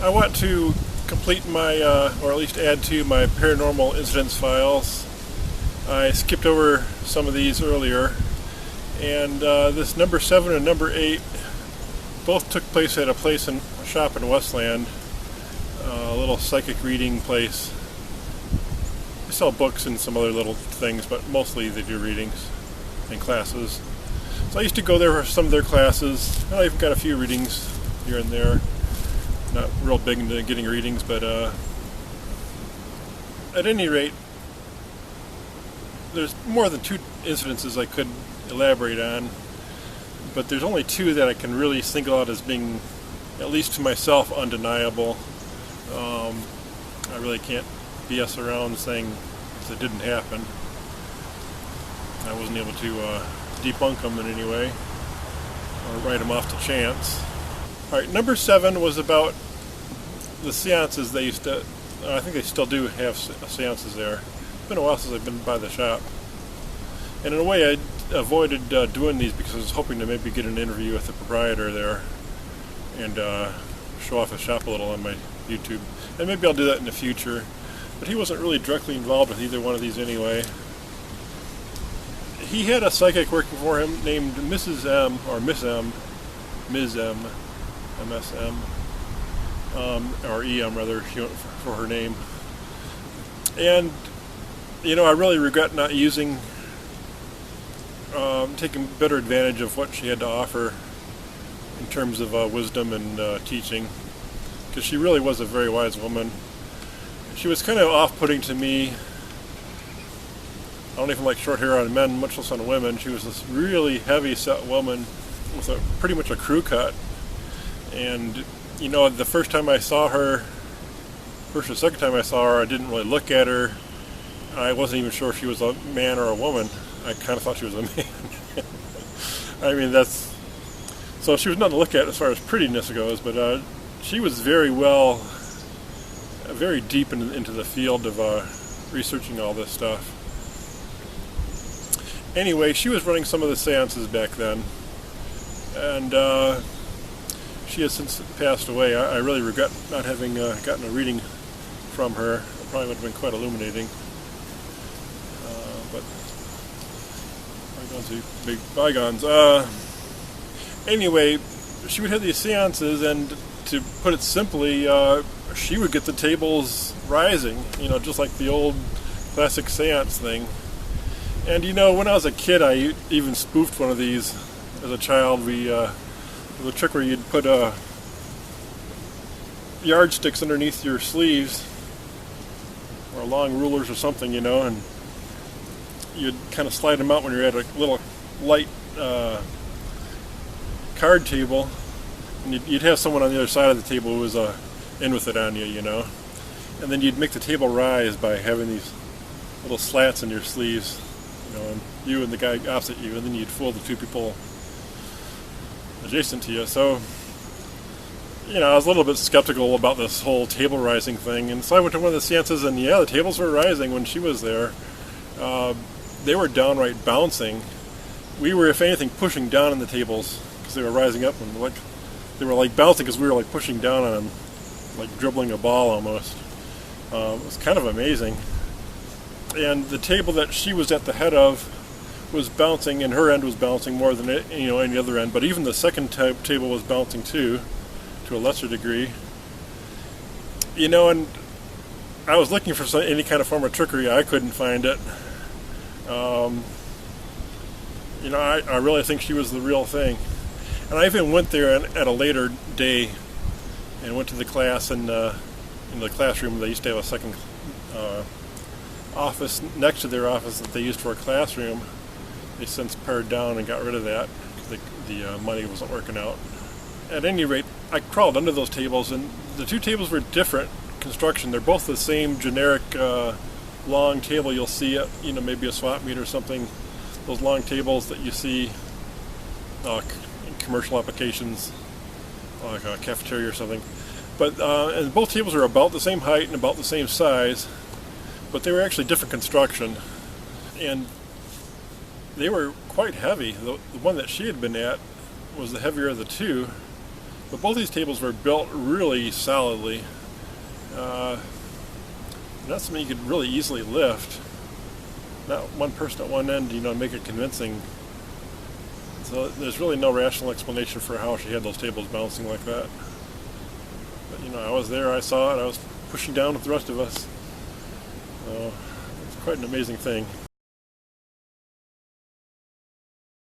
I want to complete my, or at least add to my paranormal incidents files. I skipped over some of these earlier, and this number 7 and number 8 both took place at a shop in Westland, a little psychic reading place. They sell books and some other little things, but mostly they do readings and classes. So I used to go there for some of their classes. I even got a few readings here and there. Not real big into getting readings, but at any rate, there's more than 2 incidences I could elaborate on, but there's only 2 that I can really single out as being, at least to myself, undeniable. I really can't BS around saying it didn't happen. I wasn't able to debunk them in any way, or write them off to chance. Alright, number 7 was about the seances they used to, I think they still do have seances there. It's been a while since I've been by the shop. And in a way I avoided doing these because I was hoping to maybe get an interview with the proprietor there and show off his shop a little on my YouTube. And maybe I'll do that in the future. But he wasn't really directly involved with either one of these anyway. He had a psychic working for him named Ms.EM, or Ms.EM, M-S-M, or E-M rather, for her name. And, you know, I really regret not using, taking better advantage of what she had to offer in terms of wisdom and teaching, because she really was a very wise woman. She was kind of off-putting to me. I don't even like short hair on men, much less on women. She was this really heavy-set woman with pretty much a crew cut. And, you know, the first or second time I saw her, I didn't really look at her. I wasn't even sure if she was a man or a woman. I kind of thought she was a man. I mean, so she was nothing to look at as far as prettiness goes, but she was very deep into the field of researching all this stuff. Anyway, she was running some of the seances back then, and she has since passed away. I really regret not having gotten a reading from her. It probably would have been quite illuminating. But bygones be big bygones. Anyway, she would have these seances, and to put it simply, she would get the tables rising, you know, just like the old classic seance thing. And, you know, when I was a kid, I even spoofed one of these as a child. The trick where you'd put yardsticks underneath your sleeves, or long rulers or something, you know, and you'd kind of slide them out when you're at a little light card table, and you'd have someone on the other side of the table who was in with it on you, you know, and then you'd make the table rise by having these little slats in your sleeves, you know, and you and the guy opposite you, and then you'd fool the 2 people adjacent to you. So, you know, I was a little bit skeptical about this whole table rising thing, and so I went to one of the seances, and yeah, the tables were rising when she was there. They were downright bouncing. We were, if anything, pushing down on the tables because they were rising up, and they were like bouncing because we were like pushing down on them, like dribbling a ball almost. It was kind of amazing. And the table that she was at the head of was bouncing, and her end was bouncing more than any other end. But even the second table was bouncing too, to a lesser degree. You know, and I was looking for any kind of form of trickery. I couldn't find it. You know, I really think she was the real thing. And I even went there at a later day and went to the class, and in the classroom they used to have a second office next to their office that they used for a classroom. They since pared down and got rid of that because the money wasn't working out. At any rate, I crawled under those tables, and the 2 tables were different construction. They're both the same generic long table you'll see at, you know, maybe a swap meet or something. Those long tables that you see in commercial applications, like a cafeteria or something. But and both tables are about the same height and about the same size, but they were actually different construction, and they were quite heavy. The one that she had been at was the heavier of the 2, But both these tables were built really solidly. Not something you could really easily lift. Not one person at one end, make it convincing. So there's really no rational explanation for how she had those tables bouncing like that. But I was there, I saw it, I was pushing down with the rest of us. So it's quite an amazing thing.